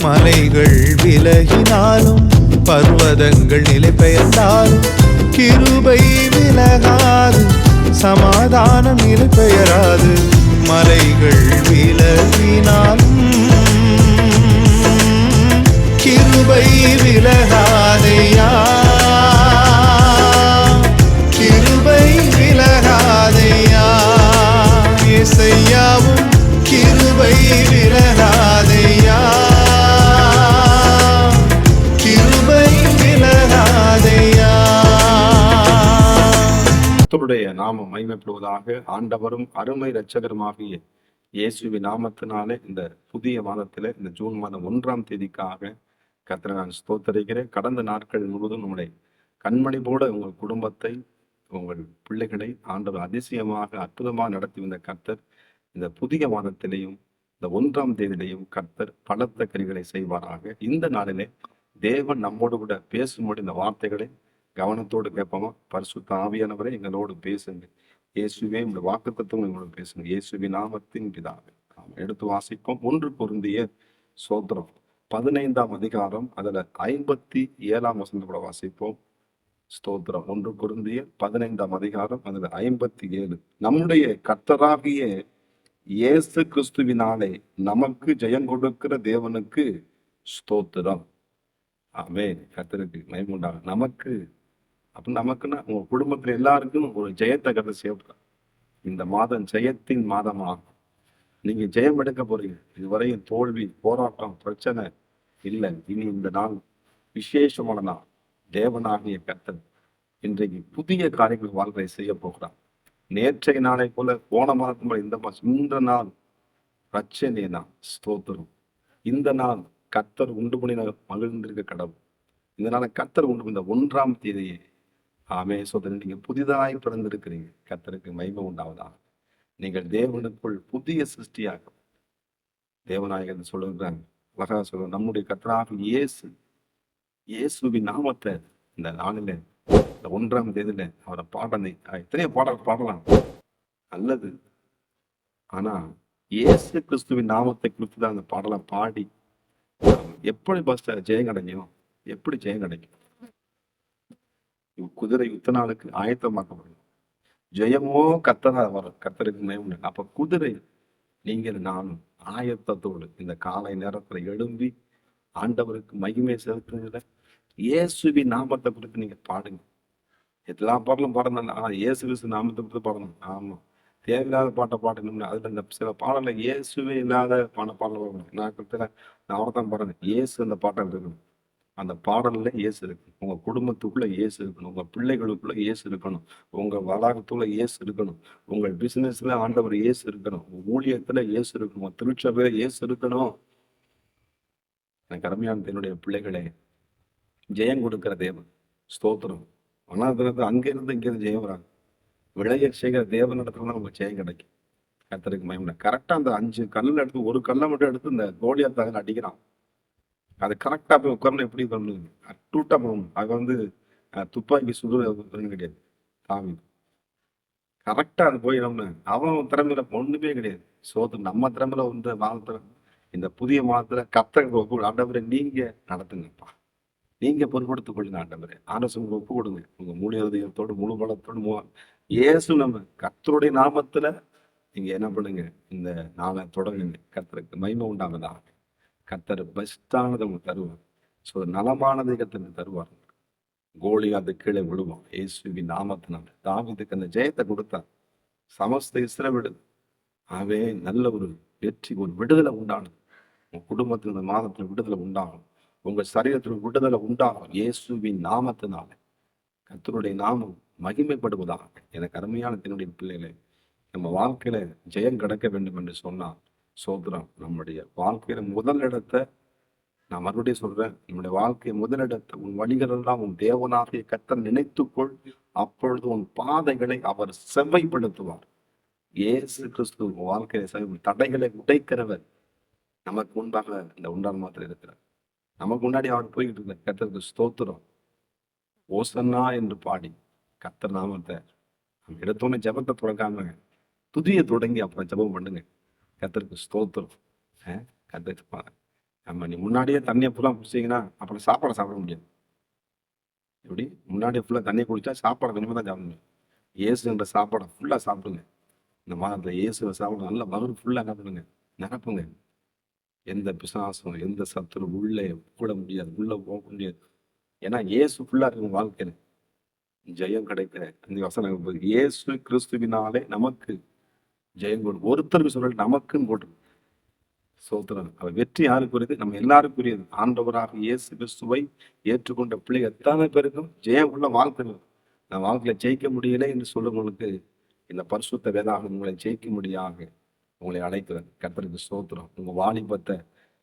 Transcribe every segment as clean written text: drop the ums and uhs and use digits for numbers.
மலைகள் விலகினாலும் பர்வதங்கள் நிலை பெயர்ந்தாலும் கிருபை விலகாது, சமாதானம் நிலை பெயராது. மலைகள் விலகினாலும் கிருபை விலகாதையா, கிருபை விலகாதையா. இசையாவும் கிருபை விலகாதையா, கிருபை விலகாதையா. கர்த்தருடைய நாமம் மகிமைப்படுவதாக. ஆண்டவரும் அருமை இரட்சகருமாகிய இயேசுவின் நாமத்தினாலே இந்த புதிய மாதத்திலே, இந்த ஜூன் மாதம் 1ஆம் தேதிக்காக கர்த்தரை நான் ஸ்தோத்தரிக்கிறேன். கடந்த நாட்கள் முழுவதும் நம்முடைய கண்மணி போல உங்கள் குடும்பத்தை, உங்கள் பிள்ளைகளை ஆண்டவர் அதிசயமாக அற்புதமாக நடத்தி வந்த கர்த்தர் இந்த புதிய மாதத்திலேயும் இந்த 1ஆம் தேதியிலையும் கர்த்தர் பலத்த கிரிகளை செய்வாராக. இந்த நாளிலே தேவன் நம்மோடு கூட பேசும்போது இந்த வார்த்தைகளை கவனத்தோடு கேட்போமா? பரிசுத்த ஆவியானவரை எங்களோடு பேசுங்க. இயேசுவே இந்த வாக்குத்தத்தம் எங்களோடு பேசுங்க. இயேசுவின் நாமத்தின் பிதாவே. எடுத்து வாசிப்போம். 1 கொரிந்தியர் சோத்திரம் 15ஆம் அதிகாரம் அதுல 57ஆம் வசனம் கூட வாசிப்போம். ஸ்தோத்திரம். 1 கொரிந்தியர் 15ஆம் அதிகாரம் அதுல 57. நம்முடைய கர்த்தராகிய இயேசு கிறிஸ்துவினாலே நமக்கு ஜெயம் கொடுக்கிற தேவனுக்கு ஸ்தோத்திரம். ஆமென். கர்த்தருக்கு மகிமை உண்டாகும். நமக்கு அப்ப நமக்குன்னா உங்க குடும்பத்துல எல்லாருக்கும் ஒரு ஜெயத்தை கர்த்தர் செய்யப்படுறார். இந்த மாதம் ஜெயத்தின் மாதமாகும். நீங்க ஜெயம் எடுக்க போறீங்க. இதுவரையும் தோல்வி, போராட்டம், பிரச்சனை இல்லை. இனி இந்த நாள் விசேஷமான நாள். தேவனாகிய கர்த்தர் இன்றைக்கு புதிய காரியங்கள் வாழ்க்கையை செய்ய போகிறார். நேற்றைய நாளை போல போன மாதம் போல இந்த மாதம், இந்த நாள் ரட்சணை நாள். ஸ்தோத்திரம். இந்த நாள் கர்த்தர் உண்டு பண்ணின மகிழ்ந்திருக்க கடவுள். இந்த நாளை கர்த்தர் உண்டு இந்த 1ஆம் தேதியை சோதனை நீங்க புதிதாய் பிறந்திருக்கிறீங்க. கர்த்தருக்கு மகிமை உண்டாவதாக. நீங்கள் தேவனுக்குள் புதிய சிருஷ்டியாக தேவநாயகன் சொல்லுகிறாங்க. அழகா சொல்ல நம்முடைய கர்த்தராக இயேசுவின் நாமத்தை இந்த நாளில இந்த 1ஆம் தேதியில அவரை பாடனை எத்தனையோ பாடல் பாடலாம், நல்லது. ஆனா இயேசு கிறிஸ்துவின் நாமத்தை குறித்து தான் அந்த பாடலை பாடி எப்படி ஜெயம் கிடைக்கும்? எப்படி ஜெயம் கிடைக்கும்? குதிரை யுத்த நாளுக்கு ஆயத்தமாக்கப்படும். ஜெயமோ கர்த்தரா வரும். கர்த்தருக்கு மகிமை. அப்ப குதிரை நீங்கள் நானும் ஆயத்தத்தோடு இந்த காலை நேரத்துல எழும்பி ஆண்டவருக்கு மகிமை செலுத்துங்கிற இயேசுவின் நாமத்தை குறித்து நீங்க பாடுங்க. எல்லா பாடலும் பாடணும். ஆனா இயேசு கிறிஸ்து நாமத்தை குறித்து பாடணும். ஆமா, தேவையில்லாத பாட்டை பாடணும்னு அதுல இந்த சில பாடல இயேசுவே இல்லாத பாடல் நான் அவர்தான் பாடுறேன். இயேசு அந்த பாட்டல் இருக்கணும். அந்த பாடல்ல இயேசு இருக்கு. உங்க குடும்பத்துக்குள்ள இயேசு இருக்கணும். உங்க பிள்ளைகளுக்குள்ள இயேசு இருக்கணும். உங்க வளாகத்துக்குள்ள இயேசு இருக்கணும். உங்கள் பிசினஸ்ல ஆண்டவர் இயேசு இருக்கணும். உங்க ஊழியத்துல இயேசு இருக்கணும். உங்க திருச்சபையில இயேசு இருக்கணும். எனக்கு அருமையான என்னுடைய பிள்ளைகளே, ஜெயம் கொடுக்கிற தேவன். ஸ்தோத்திரம். அனாதிரத்தை அங்கிருந்து இங்கிருந்து ஜெயம் வராங்க. விளைய செய்கிற தேவன் இடத்துல தான் உங்களுக்கு ஜெயம் கிடைக்கும். கர்த்தருக்கு மகிமை. கரெக்டா அந்த 5 கல்லுல எடுத்து ஒரு கல்லை மட்டும் எடுத்து இந்த கோலியாத்தாக அடிக்கிறான். அது கரெக்டா போய் உட்கார்ந்து எப்படி பண்ணுது? அட்டூட்டா போகணும். அது துப்பாக்கி சுடுறது கிடையாது. தாவி கரெக்டா அது போய் அவன் திறமையில ஒண்ணுமே கிடையாது. நம்ம திறமையில மாதத்துல இந்த புதிய மாதத்துல கர்த்தருக்கு ஆண்டவரை நீங்க நடத்துங்கப்பா. நீங்க பொறுப்படுத்திக் கொள்ளுங்க ஆண்டவரே. ஆலோசனை ஒப்பு கொடுங்க. உங்க முழு இதயத்தோடு முழு பலத்தோடு இயேசு நம்ம கர்த்தருடைய நாமத்துல நீங்க என்ன பண்ணுங்க? இந்த நாளை தொடங்குங்க. கர்த்தருக்கு மகிமை உண்டாவதாக. கர்த்தர் பெஸ்டானதை உங்களுக்கு தருவார். நலமானதை கர்த்தர் தருவார். கோலியாத்து கீழே விழுவான். இயேசுவின் நாமத்தினால தாவீதுக்கு அந்த ஜெயத்தை கொடுத்தார். சமஸ்த இஸ்ரவேல் நல்ல ஒரு வெற்றி, ஒரு விடுதலை உண்டானது. உங்க குடும்பத்தில் இந்த மாதத்துல விடுதலை உண்டாகும். உங்க சரீரத்தில் விடுதலை உண்டாகும். இயேசுவின் நாமத்தினால கர்த்தருடைய நாமம் மகிமைப்படுவதாக. எனக்கு அருமையான என்னுடைய பிள்ளைகளை, நம்ம வாழ்க்கையில ஜெயம் கிடைக்க வேண்டும் என்று சொன்னால் சோதரம் நம்முடைய வாழ்க்கையில முதல் இடத்தை நான் மறுபடியும் சொல்றேன். நம்முடைய வாழ்க்கை முதலிடத்தை உன் வழிகள் எல்லாம் உன் தேவனாகிய கர்த்தர் நினைத்துக்கொள். அப்பொழுது உன் பாதைகளை அவர் செவ்வைப்படுத்துவார். இயேசு கிறிஸ்து வாழ்க்கையை தடைகளை உடைக்கிறவர் நமக்கு முன்பாக இந்த 1ஆம் மாதத்தில் இருக்கிறார். நமக்கு முன்னாடி அவர் போய்கிட்டு இருக்க. கர்த்தருக்கு ஸ்தோத்திரம். ஓசன்னா என்று பாடி கர்த்தர் நாமத்தை எடுத்தோன்னே ஜெபத்தை தொடங்காம துதியை தொடங்கி அப்புறம் ஜெபம் பண்ணுங்க. கர்த்தருக்கு ஸ்தோத்திரம். கர்த்தருக்கு நீ முன்னாடியே தண்ணியை ஃபுல்லாக குடிச்சிங்கன்னா அப்புறம் சாப்பாடை சாப்பிட முடியாது. எப்படி முன்னாடியே ஃபுல்லாக தண்ணியை குடிச்சா சாப்பாடை கொஞ்சமாக தான் சாப்பிட முடியும். இயேசுன்ற சாப்பாடை ஃபுல்லாக சாப்பிடுங்க. இந்த மாதத்தில் இயேசுவை சாப்பிட நல்லா வகுறு ஃபுல்லாக என்ன பண்ணுங்க, நிரப்புங்க. எந்த பிசாசும் எந்த சத்துரு உள்ளே கூட முடியாது, உள்ள போக முடியாது. ஏன்னா இயேசு ஃபுல்லாக இருக்கும் வாழ்க்கையில ஜெயம் கிடைக்கிற அந்த வசனம் இயேசு கிறிஸ்துவினாலே நமக்கு ஜெயம் கொடு. ஒருத்தருக்கு சொல்ல நமக்குன்னு போட்டு சோத்திரம். அவர் வெற்றி யாருக்குரியது? நம்ம எல்லாருக்குரியது. ஆண்டவராக இயேசு கிறிஸ்துவை ஏற்றுக்கொண்ட பிள்ளை எத்தனை பேருக்கும் ஜெயம் உள்ள வாழ்க்கை. நான் வாழ்க்கையில ஜெயிக்க முடியலை என்று சொல்லுவங்களுக்கு இந்த பரிசுத்த வேதாகம் உங்களை ஜெயிக்க முடியாக உங்களை அழைக்கிறேன். கர்த்தருக்கு ஸ்தோத்திரம். உங்க வாலிபத்தை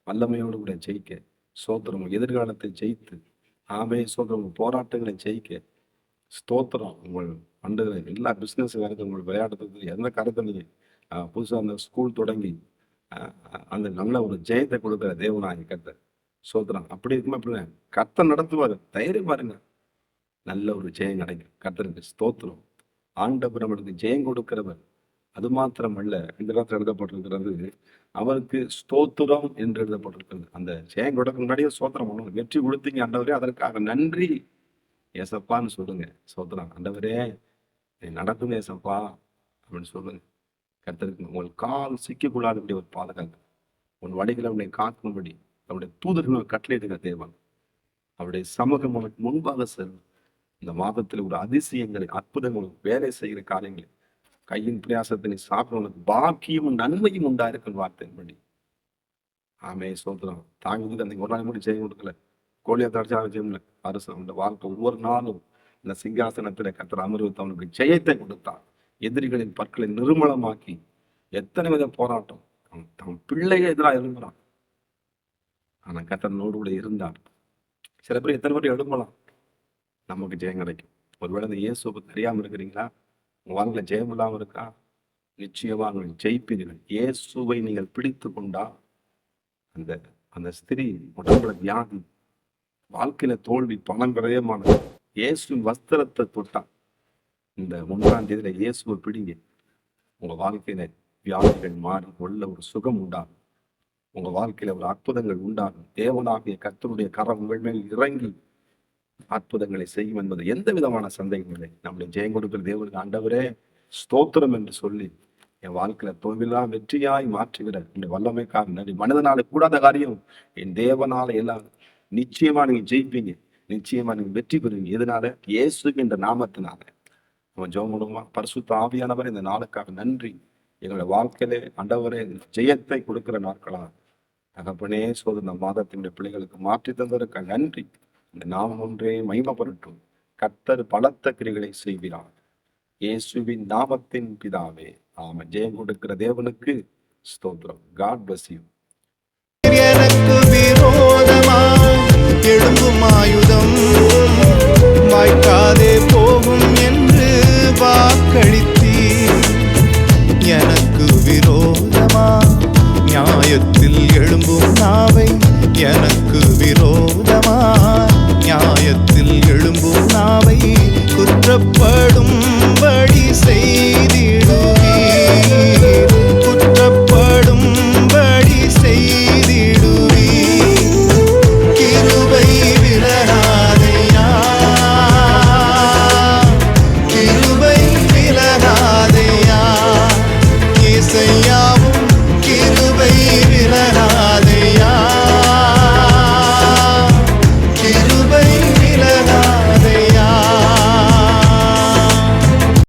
வல்லமையோடு கூட ஜெயிக்க ஸ்தோத்திரம். உங்க எதிர்காலத்தை ஜெயித்து ஆமே ஸ்தோத்திரம். உங்க போராட்டங்களை ஜெயிக்க ஸ்தோத்திரம். உங்கள் பண்டுகளை எல்லா பிஸ்னஸ் வேலைக்கு உங்கள் விளையாட்டுறதுக்கு எந்த கருத்தை நீங்க புதுசாக அந்த ஸ்கூல் தொடங்கி அந்த நல்ல ஒரு ஜெயத்தை கொடுக்குற தேவனாகி கர்த்தர் ஸ்தோத்திரம். அப்படி இருக்குமா இப்படி கர்த்தர் நடத்துவார். தைரியம் பாருங்க, நல்ல ஒரு ஜெயம் கிடைக்கும். கர்த்தருக்கு ஸ்தோத்திரம். ஆண்டவர் நம்மளுக்கு ஜெயம் கொடுக்கிறவர். அது மாத்திரம் அல்ல, இந்த இடத்துல எழுதப்பட்டிருக்கிறது அவருக்கு ஸ்தோத்திரம் என்று எழுதப்பட்டிருக்கிறது. அந்த ஜெயம் கொடுக்க முன்னாடியே ஸ்தோத்திரம் பண்ணணும். வெற்றி கொடுத்தீங்க ஆண்டவரே, அதற்காக நன்றி ஏசப்பான்னு சொல்லுங்க. ஸ்தோத்திரம். ஆண்டவரே நடக்குங்க ஏசப்பா அப்படின்னு சொல்லுங்க. கர்த்தருக்கு உங்கள் கால் சிக்கிக்கொள்ளாதபடி ஒரு பாதுகாக்க, உன் வழிகளை அவனை காக்கும்படி அவருடைய தூதர்களை கட்டளையிடுகிற தேவன். அவருடைய சமூகம் அவனுக்கு முன்பாக செல்லும். இந்த மாதத்தில் ஒரு அதிசயங்களை அற்புதங்களும் வேலை செய்கிற காரியங்களை கையின் பிரயாசத்தினை சாப்பிடுவதற்கு பாக்கியமும் நன்மையும் உண்டா இருக்குன்னு வார்த்தையின்படி ஆமே சோத்திரம். தாங்கிட்டு அந்த ஒரு நாள் கூட செய்ய கொடுக்கல, கோழியை தடிச்சாலும் செய்யல. அரசு அந்த வாழ்க்கை ஒவ்வொரு நாளும் இந்த சிங்காசனத்துல கர்த்தர் அமர்வித்து அவனுக்கு ஜெயத்தை கொடுத்தான். எதிரிகளின் பற்களை நிர்மலமாக்கி எத்தனை வித போராட்டம் தம் பிள்ளைய எதிராக எழும்புறான். ஆனா கர்த்தர் நோடு கூட இருந்தார். சில பேர் எத்தனை பேர் எழும்பலாம், நமக்கு ஜெயம் கிடைக்கும். ஒருவேளை இந்த இயேசுவை தெரியாம இருக்கிறீங்களா? உங்க வாழ்க்கையில ஜெயம் இல்லாம இருக்கா? நிச்சயமா நீங்கள் ஜெயிப்பீர்கள். இயேசுவை நீங்கள் பிடித்து கொண்டா அந்த அந்த ஸ்திரீ உடம்புல வியாதி, வாழ்க்கையில தோல்வி, பணம் விரயமானது. இயேசுவின் வஸ்திரத்தை தொட்டா இந்த 1ஆம் தேதியில இயேசுவை பிடிங்க. உங்க வாழ்க்கையில வியாதிகள் மாறி உள்ள ஒரு சுகம் உண்டாகும். உங்க வாழ்க்கையில ஒரு அற்புதங்கள் உண்டாகும். தேவனாகிய கர்த்தருடைய கரம் உங்கள் மேல் இறங்கி அற்புதங்களை செய்யும் என்பது எந்த விதமான சந்தேகம் இல்லை. நம்முடைய ஜெயம் கொடுக்கிற தேவனுக்கு ஆண்டவரே ஸ்தோத்திரம் என்று சொல்லி என் வாழ்க்கையில தோல்வியெல்லாம் வெற்றியாய் மாற்றுகிற இந்த வல்லமைக்காக நன்றி. மனிதனால கூடாத காரியம் என் தேவனால எல்லாம் நிச்சயமா நீங்க ஜெயிப்பீங்க. நிச்சயமா நீங்க வெற்றி பெறுவீங்க. எதனால? இயேசு என்ற நாமத்தினால. நம்ம ஜெபம் பண்ணுமா? பரிசுத்த ஆவியானவர் இந்த நாளுக்காக நன்றி. எங்களுடைய வாழ்க்கையிலே ஆண்டவரே ஜெயத்தை கொடுக்கிற நாட்களா தகப்பனே சோதனை மாதத்தினுடைய பிள்ளைகளுக்கு மாற்றி தந்ததற்காக நன்றி. இந்த நாமம் ஒன்றே மகிமைப்படட்டும். கர்த்தர் பலத்த கிரிகளை செய்கிறார். இயேசுவின் நாமத்தின் பிதாவே ஆமென். ஜெயம் கொடுக்கிற தேவனுக்கு ஸ்தோத்திரம். God bless you. எனக்கு